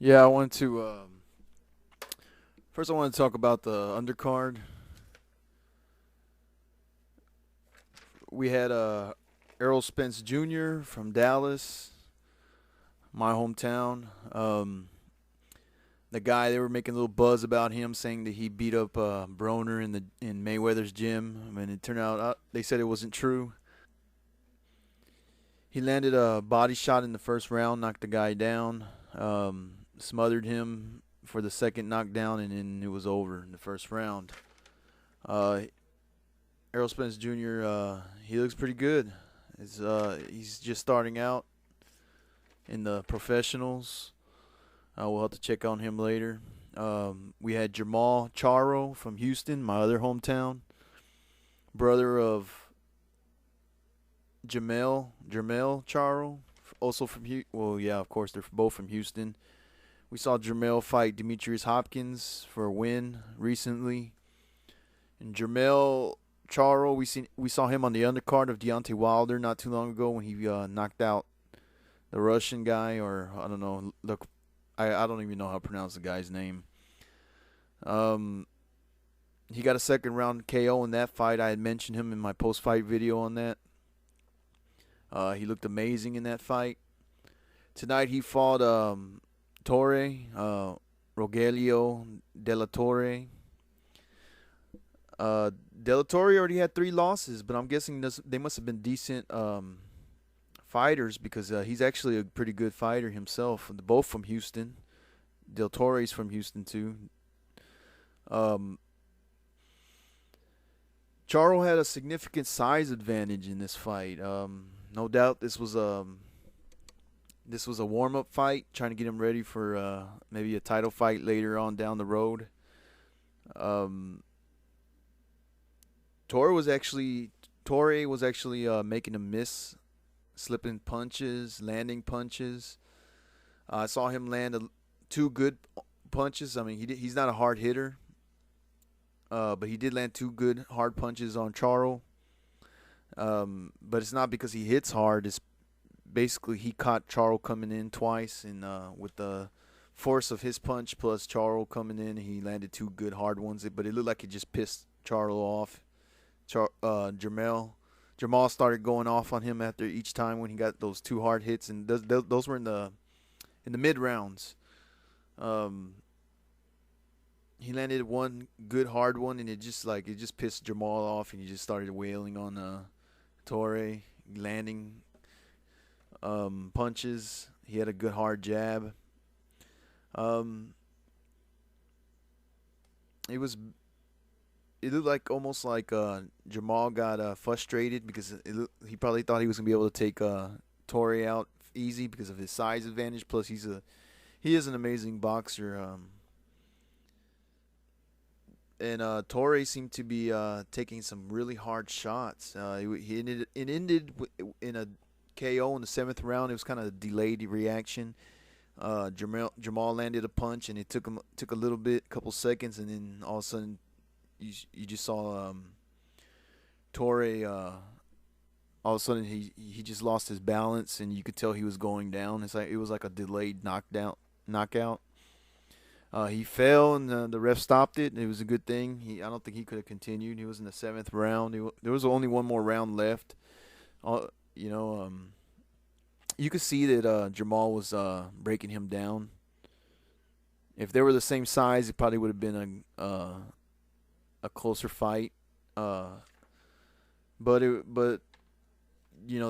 Yeah, I wanted to. First, I want to talk about the undercard. We had Errol Spence Jr. from Dallas, my hometown. The guy, they were making a little buzz about him, saying that he beat up Broner in Mayweather's gym. I mean, it turned out they said it wasn't true. He landed a body shot in the first round, knocked the guy down, smothered him for the second knockdown, and then it was over in the first round. Uh, Errol Spence Jr. He looks pretty good. He's just starting out in the professionals. We'll have to check on him later. We had Jamal Charo from Houston, my other hometown, brother of Jamel Charo, also from well, yeah, of course they're both from Houston. We saw Jamel fight Demetrius Hopkins for a win recently, and Jamel Charo, we saw him on the undercard of Deontay Wilder not too long ago when he knocked out the Russian guy, or I don't know. Look, I don't even know how to pronounce the guy's name. Um, he got a second round KO in that fight. I had mentioned him in my post fight video on that. He looked amazing in that fight. Tonight he fought Torre, Rogelio De La Torre. De La Torre already had 3 losses, but I'm guessing they must have been decent fighters because he's actually a pretty good fighter himself. Both from Houston. Del Torre's from Houston too. Um, Charo had a significant size advantage in this fight. No doubt this was a warm up fight, trying to get him ready for maybe a title fight later on down the road. Um, Torre was actually making him miss, slipping punches, landing punches. I saw him land 2 good punches. I mean, he's not a hard hitter, but he did land 2 good hard punches on Charo. But it's not because he hits hard. It's basically he caught Charo coming in twice, and with the force of his punch plus Charo coming in, he landed 2 good hard ones. But it looked like it just pissed Charo off. Jamal started going off on him after each time when he got those 2 hard hits, and those were in the mid rounds. Um, he landed 1 good hard one, and it just pissed Jamal off, and he just started wailing on Torre, landing punches. He had a good hard jab. Um, it was it looked like almost like Jamal got frustrated because he probably thought he was gonna be able to take Torre out easy because of his size advantage. Plus, he is an amazing boxer. And Torre seemed to be taking some really hard shots. It ended in a KO in the 7th round. It was kind of a delayed reaction. Jamal landed a punch, and it took a little bit, couple seconds, and then all of a sudden you just saw Torre. All of a sudden he just lost his balance, and you could tell he was going down. It was like a delayed knockout. He fell, and the ref stopped it. It was a good thing. I don't think he could have continued. He was in the 7th round. There was only one more round left. Uh, you know, you could see that Jamal was breaking him down. If they were the same size, it probably would have been a closer fight. But they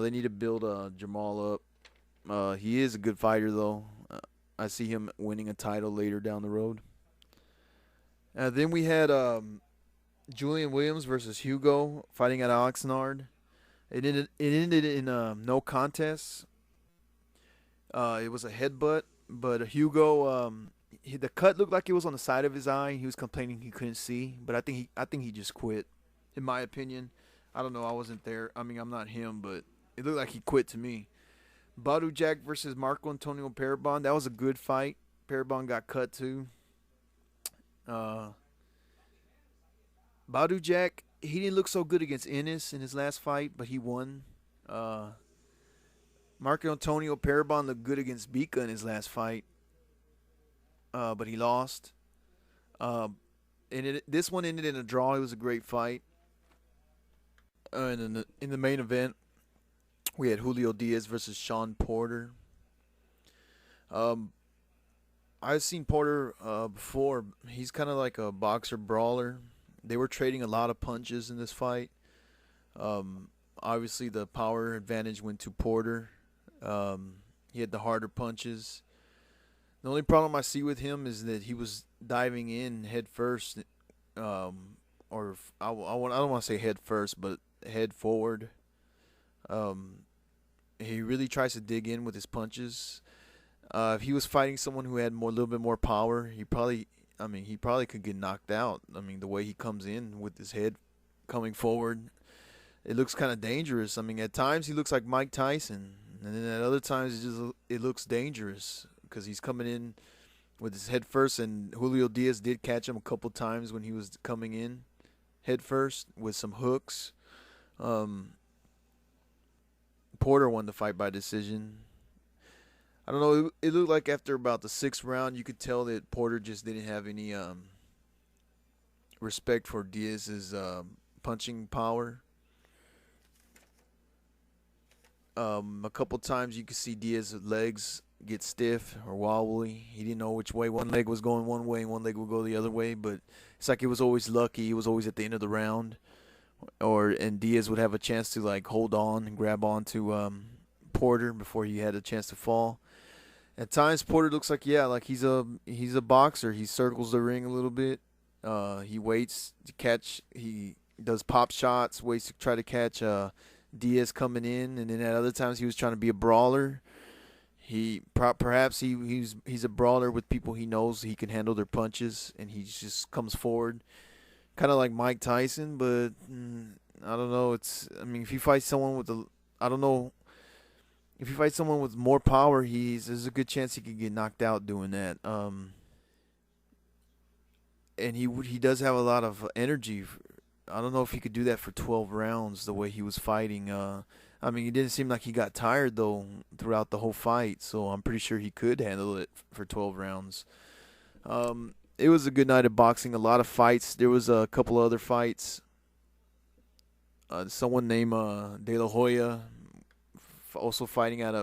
need to build Jamal up. He is a good fighter though. I see him winning a title later down the road. Then we had Julian Williams versus Hugo fighting at Oxnard. It ended in no contest. It was a headbutt, but Hugo, the cut looked like it was on the side of his eye. He was complaining he couldn't see, but I think he just quit. In my opinion, I don't know. I wasn't there. I mean, I'm not him, but it looked like he quit to me. Badu Jack versus Marco Antonio Parabon. That was a good fight. Parabon got cut too. Uh, Badu Jack, he didn't look so good against Ennis in his last fight, but he won. Uh, Marco Antonio Parabon looked good against Bika in his last fight. but he lost. Uh, this one ended in a draw. It was a great fight. And in the main event, we had Julio Diaz versus Shawn Porter. Um, I've seen Porter before. He's kind of like a boxer brawler. They were trading a lot of punches in this fight. Obviously, the power advantage went to Porter. He had the harder punches. The only problem I see with him is that he was diving in head first, or I don't want to say head first, but head forward. Um, he really tries to dig in with his punches. If he was fighting someone who had a little bit more power, he probably could get knocked out. I mean, the way he comes in with his head coming forward, it looks kind of dangerous. I mean, at times he looks like Mike Tyson, and then at other times it looks dangerous because he's coming in with his head first. And Julio Diaz did catch him a couple times when he was coming in head first with some hooks. Um, Porter won the fight by decision. I don't know. It looked like after about the sixth round, you could tell that Porter just didn't have any respect for Diaz's punching power. A couple times you could see Diaz's legs get stiff or wobbly. He didn't know which way. One leg was going one way and one leg would go the other way. But it's like it was always lucky. It was always at the end of the round, and Diaz would have a chance to like hold on and grab on to Porter before he had a chance to fall. At times, Porter looks like like he's a boxer. He circles the ring a little bit. He waits to catch. He does pop shots, waits to try to catch Diaz coming in, and then at other times he was trying to be a brawler. Perhaps he's a brawler with people he knows he can handle their punches, and he just comes forward, kind of like Mike Tyson. But I don't know. If you fight someone with I don't know. If you fight someone with more power, there's a good chance he could get knocked out doing that. And he does have a lot of energy. I don't know if he could do that for 12 rounds the way he was fighting. He didn't seem like he got tired though throughout the whole fight, so I'm pretty sure he could handle it for 12 rounds. It was a good night of boxing. A lot of fights. There was a couple other fights. Someone named De La Hoya also fighting in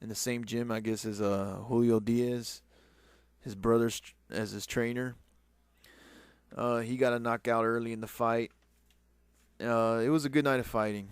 the same gym, I guess, as Julio Diaz, his brother as his trainer. He got a knockout early in the fight. It was a good night of fighting.